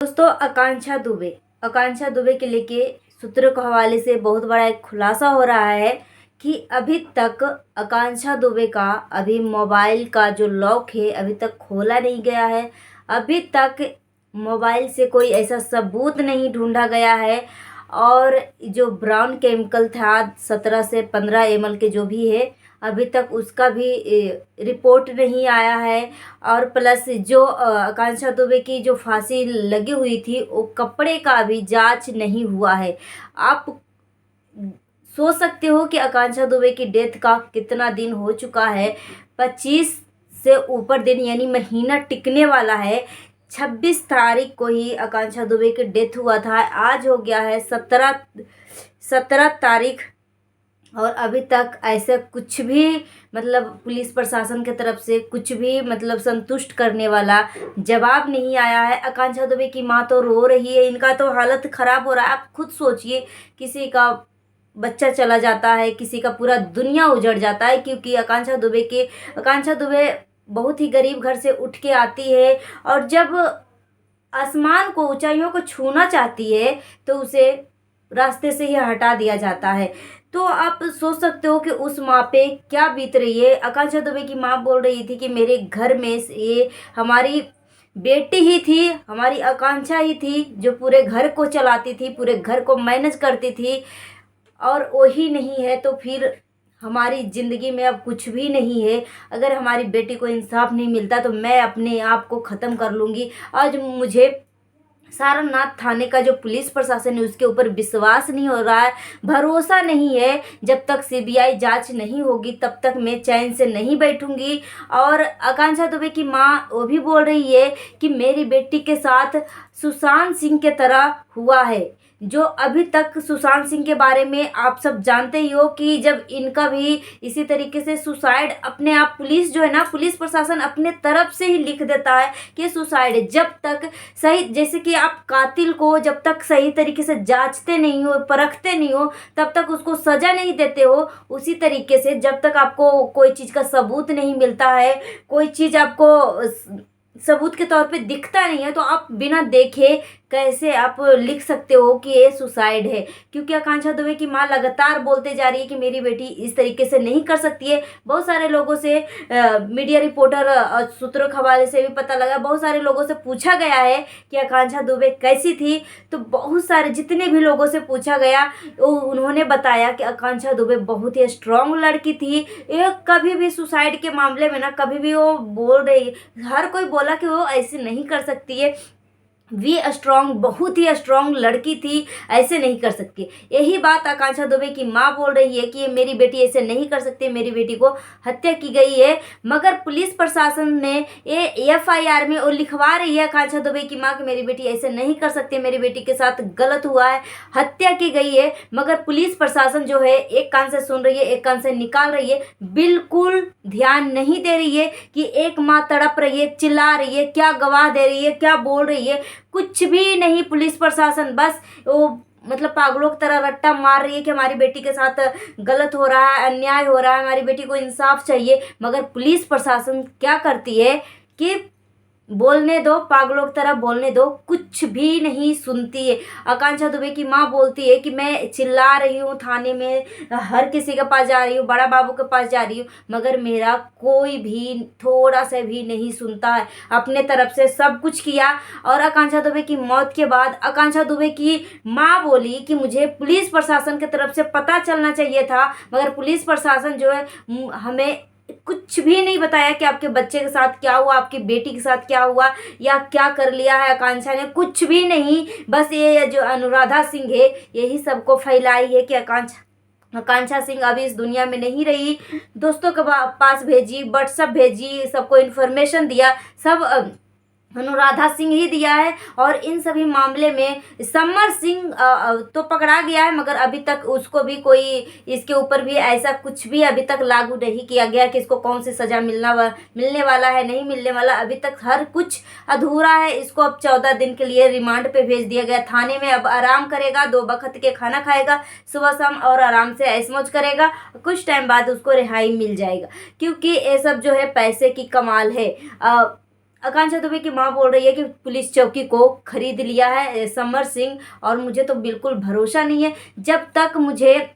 दोस्तों, आकांक्षा दुबे के लेके सूत्रों के हवाले से बहुत बड़ा एक खुलासा हो रहा है कि अभी तक आकांक्षा दुबे का अभी मोबाइल का जो लॉक है अभी तक खोला नहीं गया है। अभी तक मोबाइल से कोई ऐसा सबूत नहीं ढूंढा गया है। और जो ब्राउन केमिकल था 17 से 15 ml के जो भी है, अभी तक उसका भी रिपोर्ट नहीं आया है। और प्लस जो आकांक्षा दुबे की जो फांसी लगी हुई थी वो कपड़े का भी जांच नहीं हुआ है। आप सोच सकते हो कि आकांक्षा दुबे की डेथ का कितना दिन हो चुका है। 25 से ऊपर दिन यानी महीना टिकने वाला है। 26 तारीख को ही आकांक्षा दुबे की डेथ हुआ था। आज हो गया है 17 तारीख और अभी तक ऐसा कुछ भी मतलब पुलिस प्रशासन की तरफ से कुछ भी मतलब संतुष्ट करने वाला जवाब नहीं आया है। आकांक्षा दुबे की माँ तो रो रही है, इनका तो हालत ख़राब हो रहा है। आप खुद सोचिए, किसी का बच्चा चला जाता है, किसी का पूरा दुनिया उजड़ जाता है, क्योंकि आकांक्षा दुबे बहुत ही गरीब घर से उठ के आती है और जब आसमान को, ऊंचाइयों को छूना चाहती है तो उसे रास्ते से ही हटा दिया जाता है। तो आप सोच सकते हो कि उस माँ पे क्या बीत रही है। आकांक्षा दुबे की माँ बोल रही थी कि मेरे घर में ये हमारी बेटी ही थी, हमारी आकांक्षा ही थी जो पूरे घर को चलाती थी, पूरे घर को मैनेज करती थी। और वही नहीं है तो फिर हमारी ज़िंदगी में अब कुछ भी नहीं है। अगर हमारी बेटी को इंसाफ नहीं मिलता तो मैं अपने आप को ख़त्म कर लूँगी। आज मुझे सारनाथ थाने का जो पुलिस प्रशासन है उसके ऊपर विश्वास नहीं हो रहा है, भरोसा नहीं है। जब तक सीबीआई जांच नहीं होगी तब तक मैं चैन से नहीं बैठूंगी। और आकांक्षा दुबे की माँ वो भी बोल रही है कि मेरी बेटी के साथ सुशांत सिंह के तरह हुआ है। जो अभी तक सुशांत सिंह के बारे में आप सब जानते ही हो कि जब इनका भी इसी तरीके से सुसाइड, अपने आप पुलिस जो है ना, पुलिस प्रशासन अपने तरफ से ही लिख देता है कि सुसाइड है। जब तक सही, जैसे कि आप कातिल को जब तक सही तरीके से जांचते नहीं हो, परखते नहीं हो, तब तक उसको सजा नहीं देते हो। उसी तरीके से जब तक आपको कोई चीज़ का सबूत नहीं मिलता है, कोई चीज़ आपको सबूत के तौर पे दिखता नहीं है, तो आप बिना देखे कैसे आप लिख सकते हो कि ये सुसाइड है। क्योंकि आकांक्षा दुबे की माँ लगातार बोलते जा रही है कि मेरी बेटी इस तरीके से नहीं कर सकती है। बहुत सारे लोगों से मीडिया रिपोर्टर सूत्रों के हवाले से भी पता लगा, बहुत सारे लोगों से पूछा गया है कि आकांक्षा दुबे कैसी थी। तो बहुत सारे जितने भी लोगों से पूछा गया उन्होंने बताया कि आकांक्षा दुबे बहुत ही स्ट्रांग लड़की थी। ये कभी भी सुसाइड के मामले में ना कभी भी वो बोल रही, हर कोई बोला कि वो ऐसे नहीं कर सकती है, स्ट्रांग, बहुत ही स्ट्रांग लड़की थी, ऐसे नहीं कर सकती। यही बात आकांक्षा दुबे की माँ बोल रही है कि मेरी बेटी ऐसे नहीं कर सकती, मेरी बेटी को हत्या की गई है। मगर पुलिस प्रशासन ने ये एफआईआर में वो लिखवा रही है आकांक्षा दुबे की माँ कि मेरी बेटी ऐसे नहीं कर सकती, मेरी बेटी के साथ गलत हुआ है, हत्या की गई है। मगर पुलिस प्रशासन जो है एक कान से सुन रही है, एक कान से निकाल रही है, बिल्कुल ध्यान नहीं दे रही है कि एक माँ तड़प रही है, चिल्ला रही है, क्या गवाह दे रही है, क्या बोल रही है, कुछ भी नहीं। पुलिस प्रशासन बस वो मतलब पागलों की तरह रट्टा मार रही है कि हमारी बेटी के साथ गलत हो रहा है, अन्याय हो रहा है, हमारी बेटी को इंसाफ चाहिए। मगर पुलिस प्रशासन क्या करती है कि बोलने दो, पागलों की तरह बोलने दो, कुछ भी नहीं सुनती है। आकांक्षा दुबे की माँ बोलती है कि मैं चिल्ला रही हूँ थाने में, हर किसी के पास जा रही हूँ, बड़ा बाबू के पास जा रही हूँ, मगर मेरा कोई भी थोड़ा सा भी नहीं सुनता है। अपने तरफ से सब कुछ किया। और आकांक्षा दुबे की मौत के बाद आकांक्षा दुबे की माँ बोली कि मुझे पुलिस प्रशासन की तरफ से पता चलना चाहिए था, मगर पुलिस प्रशासन जो है हमें कुछ भी नहीं बताया कि आपके बच्चे के साथ क्या हुआ, आपकी बेटी के साथ क्या हुआ, या क्या कर लिया है आकांक्षा ने, कुछ भी नहीं। बस ये जो अनुराधा सिंह है यही सबको फैलाई है कि आकांक्षा सिंह अभी इस दुनिया में नहीं रही। दोस्तों के पास भेजी, व्हाट्सएप भेजी, सबको इन्फॉर्मेशन दिया, सब अनुराधा सिंह ही दिया है। और इन सभी मामले में समर सिंह तो पकड़ा गया है, मगर अभी तक उसको भी कोई, इसके ऊपर भी ऐसा कुछ भी अभी तक लागू नहीं किया गया कि इसको कौन सी सज़ा मिलने वाला है, नहीं मिलने वाला। अभी तक हर कुछ अधूरा है। इसको अब 14 दिन के लिए रिमांड पे भेज दिया गया थाने में। अब आराम करेगा, 2 वक्त के खाना खाएगा सुबह शाम और आराम से ऐश मौज करेगा। कुछ टाइम बाद उसको रिहाई मिल जाएगा, क्योंकि ये सब जो है पैसे की कमाल है। आकांक्षा दुबे की माँ बोल रही है कि पुलिस चौकी को खरीद लिया है समर सिंह, और मुझे तो बिल्कुल भरोसा नहीं है। जब तक मुझे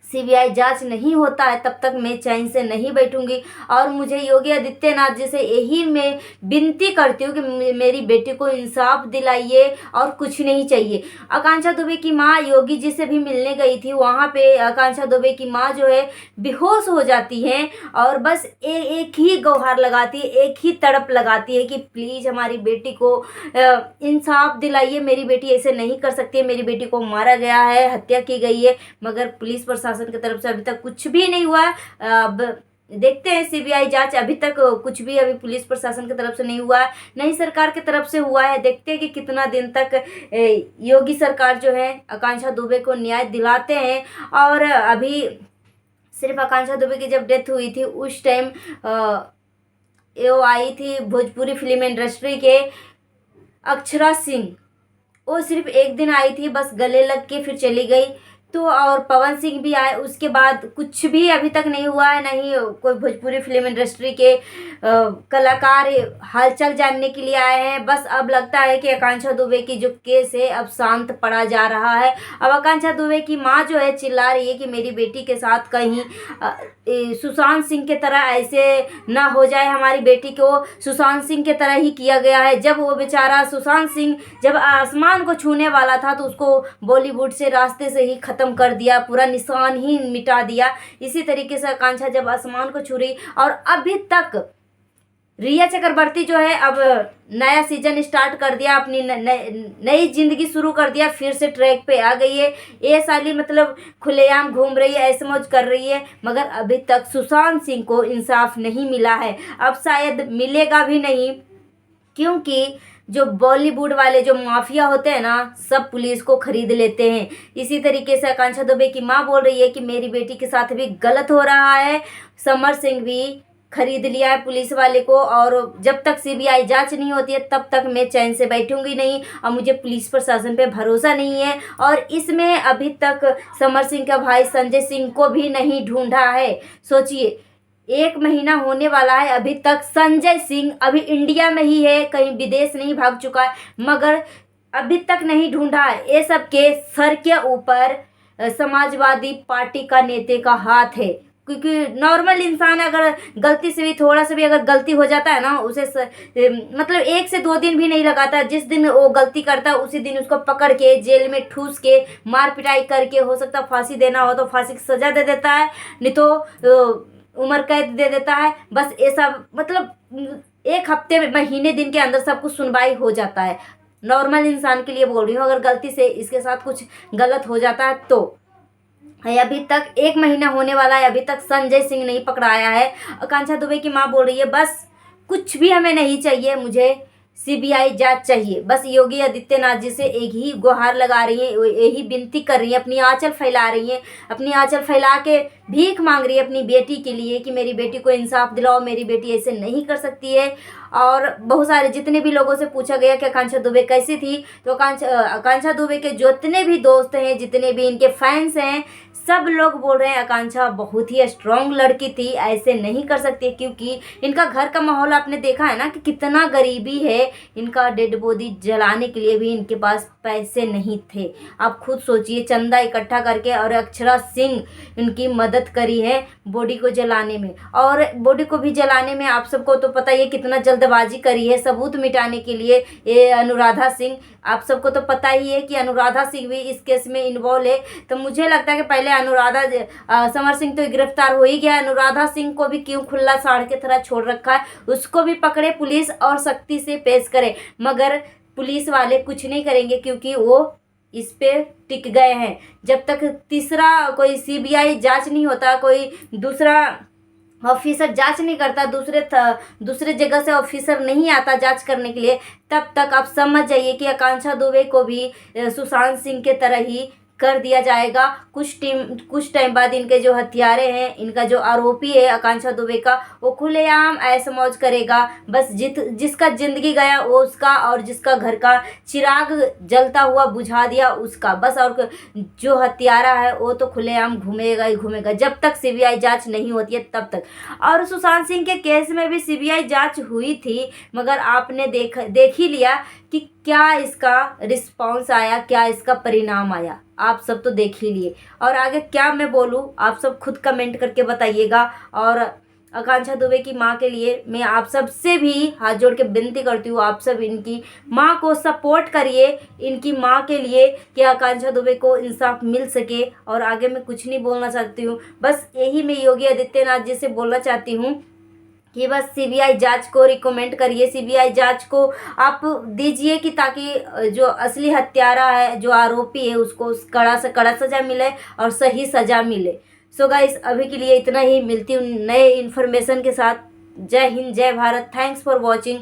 सीबीआई जांच नहीं होता है तब तक मैं चैन से नहीं बैठूंगी। और मुझे योगी आदित्यनाथ जी से यही मैं विनती करती हूँ कि मेरी बेटी को इंसाफ दिलाइए, और कुछ नहीं चाहिए। आकांक्षा दुबे की माँ योगी जी से भी मिलने गई थी, वहाँ पे आकांक्षा दुबे की माँ जो है बेहोश हो जाती है और बस एक ही गुहार लगाती है, एक ही तड़प लगाती है कि प्लीज़ हमारी बेटी को इंसाफ दिलाइए, मेरी बेटी ऐसे नहीं कर सकती है, मेरी बेटी को मारा गया है, हत्या की गई है। मगर पुलिस प्रशासन की तरफ से अभी तक कुछ भी नहीं हुआ है। अब देखते हैं सीबीआई जांच, अभी तक कुछ भी अभी पुलिस प्रशासन की तरफ से नहीं हुआ है, नहीं सरकार की तरफ से हुआ है। देखते हैं कि कितना दिन तक योगी सरकार जो है आकांक्षा दुबे को न्याय दिलाते हैं। और अभी सिर्फ आकांक्षा दुबे की जब डेथ हुई थी उस टाइम वो आई थी भोजपुरी फिल्म इंडस्ट्री के अक्षरा सिंह, वो सिर्फ एक दिन आई थी, बस गले लग के फिर चली गई। तो और पवन सिंह भी आए, उसके बाद कुछ भी अभी तक नहीं हुआ है, नहीं कोई भोजपुरी फिल्म इंडस्ट्री के कलाकार हालचाल जानने के लिए आए हैं। बस अब लगता है कि आकांक्षा दुबे की जो केस है अब शांत पड़ा जा रहा है। अब आकांक्षा दुबे की माँ जो है चिल्ला रही है कि मेरी बेटी के साथ कहीं सुशांत सिंह के तरह ऐसे ना हो जाए, हमारी बेटी को सुशांत सिंह के तरह ही किया गया है। जब वो बेचारा सुशांत सिंह जब आसमान को छूने वाला था तो उसको बॉलीवुड से रास्ते से ही ख़त्म कर दिया, पूरा निशान ही मिटा दिया। इसी तरीके से आकांक्षा जब आसमान को छू रही, और अभी तक रिया चक्रवर्ती जो है अब नया सीजन स्टार्ट कर दिया, अपनी नई जिंदगी शुरू कर दिया, फिर से ट्रैक पे आ गई है। ये साली मतलब खुलेआम घूम रही है, ऐसे मौज कर रही है, मगर अभी तक सुशांत सिंह को इंसाफ नहीं मिला है। अब शायद मिलेगा भी नहीं, क्योंकि जो बॉलीवुड वाले जो माफिया होते हैं ना, सब पुलिस को खरीद लेते हैं। इसी तरीके से आकांक्षा दुबे की माँ बोल रही है कि मेरी बेटी के साथ भी गलत हो रहा है, समर सिंह भी खरीद लिया है पुलिस वाले को, और जब तक सीबीआई जांच नहीं होती है तब तक मैं चैन से बैठूंगी नहीं, और मुझे पुलिस प्रशासन पे भरोसा नहीं है। और इसमें अभी तक समर सिंह का भाई संजय सिंह को भी नहीं ढूंढा है। सोचिए, 1 महीना होने वाला है, अभी तक संजय सिंह अभी इंडिया में ही है, कहीं विदेश नहीं भाग चुका है, मगर अभी तक नहीं ढूंढा है। ये सब के सर के ऊपर समाजवादी पार्टी का नेता का हाथ है, क्योंकि नॉर्मल इंसान अगर गलती से भी थोड़ा सा भी अगर गलती हो जाता है ना, उसे मतलब 1 से 2 दिन भी नहीं लगाता। जिस दिन वो गलती करता है उसी दिन उसको पकड़ के जेल में ठूस के मार पिटाई करके, हो सकता फांसी देना हो तो फांसी की सजा दे देता है, नहीं तो उम्र कैद दे देता है। बस ये सब मतलब 1 हफ्ते महीने दिन के अंदर सब कुछ सुनवाई हो जाता है। नॉर्मल इंसान के लिए बोल रही हूँ, अगर गलती से इसके साथ कुछ गलत हो जाता है तो अभी तक 1 महीना होने वाला है, अभी तक संजय सिंह नहीं पकड़ाया है। आकांक्षा दुबे की माँ बोल रही है बस कुछ भी हमें नहीं चाहिए, मुझे सीबीआई जांच चाहिए। बस योगी आदित्यनाथ जी से एक ही गुहार लगा रही हैं, यही विनती कर रही हैं, अपनी आंचल फैला रही हैं, अपनी आंचल फैला के भीख मांग रही है अपनी बेटी के लिए कि मेरी बेटी को इंसाफ दिलाओ, मेरी बेटी ऐसे नहीं कर सकती है। और बहुत सारे जितने भी लोगों से पूछा गया कि आकांक्षा दुबे कैसी थी, तो आकांक्षा दुबे के जितने भी दोस्त हैं, जितने भी इनके फैंस हैं, सब लोग बोल रहे हैं आकांक्षा बहुत ही स्ट्रांग लड़की थी, ऐसे नहीं कर सकती, क्योंकि इनका घर का माहौल आपने देखा है ना कि कितना गरीबी है। इनका डेड बॉडी जलाने के लिए भी इनके पास पैसे नहीं थे। आप खुद सोचिए, चंदा इकट्ठा करके, और अक्षरा सिंह इनकी मदद करी है बॉडी को जलाने में, और बॉडी को भी जलाने में आप सबको तो पता ही है कितना जल्दबाजी करी है सबूत मिटाने के लिए ये अनुराधा सिंह। आप सबको तो पता ही है कि अनुराधा सिंह भी इस केस में इन्वॉल्व है। तो मुझे लगता है कि पहले समर सिंह तो गिरफ्तार हो ही गया, अनुराधा सिंह को भी क्यों खुला साड़ के तरह छोड़ रखा है, उसको भी पकड़े पुलिस और सख्ती से पेश करे। मगर पुलिस वाले कुछ नहीं करेंगे, क्योंकि वो इस पे टिक गए हैं। जब तक तीसरा कोई सीबीआई जांच नहीं होता, कोई दूसरा ऑफिसर जांच नहीं करता, दूसरे जगह से ऑफिसर नहीं आता जांच करने के लिए, तब तक आप समझ जाइए कि आकांक्षा दुबे को भी सुशांत सिंह के तरह ही कर दिया जाएगा। कुछ टाइम बाद इनके जो हत्यारे हैं, इनका जो आरोपी है आकांक्षा दुबे का, वो खुलेआम ऐश मौज करेगा। बस जिसका ज़िंदगी गया वो उसका, और जिसका घर का चिराग जलता हुआ बुझा दिया उसका, बस। और जो हत्यारा है वो तो खुलेआम घूमेगा ही घूमेगा जब तक सीबीआई जांच नहीं होती है तब तक। और सुशांत सिंह के केस में भी सीबीआई जांच हुई थी, मगर आपने देख ही लिया कि क्या इसका रिस्पॉन्स आया, क्या इसका परिणाम आया। आप सब तो देख ही लिए। और आगे क्या मैं बोलूँ, आप सब खुद कमेंट करके बताइएगा। और आकांक्षा दुबे की माँ के लिए मैं आप सब से भी हाथ जोड़ के विनती करती हूँ, आप सब इनकी माँ को सपोर्ट करिए, इनकी माँ के लिए, कि आकांक्षा दुबे को इंसाफ मिल सके। और आगे मैं कुछ नहीं बोलना चाहती हूँ, बस यही मैं योगी आदित्यनाथ जी से बोलना चाहती हूँ कि बस सीबीआई जांच को रिकमेंड करिए, सीबीआई जांच को आप दीजिए, कि ताकि जो असली हत्यारा है, जो आरोपी है, उसको कड़ा से कड़ा सज़ा मिले और सही सज़ा मिले। सो गाइस, अभी के लिए इतना ही। मिलती हूँ नए इन्फॉर्मेशन के साथ। जय हिंद, जय भारत। Thanks for watching.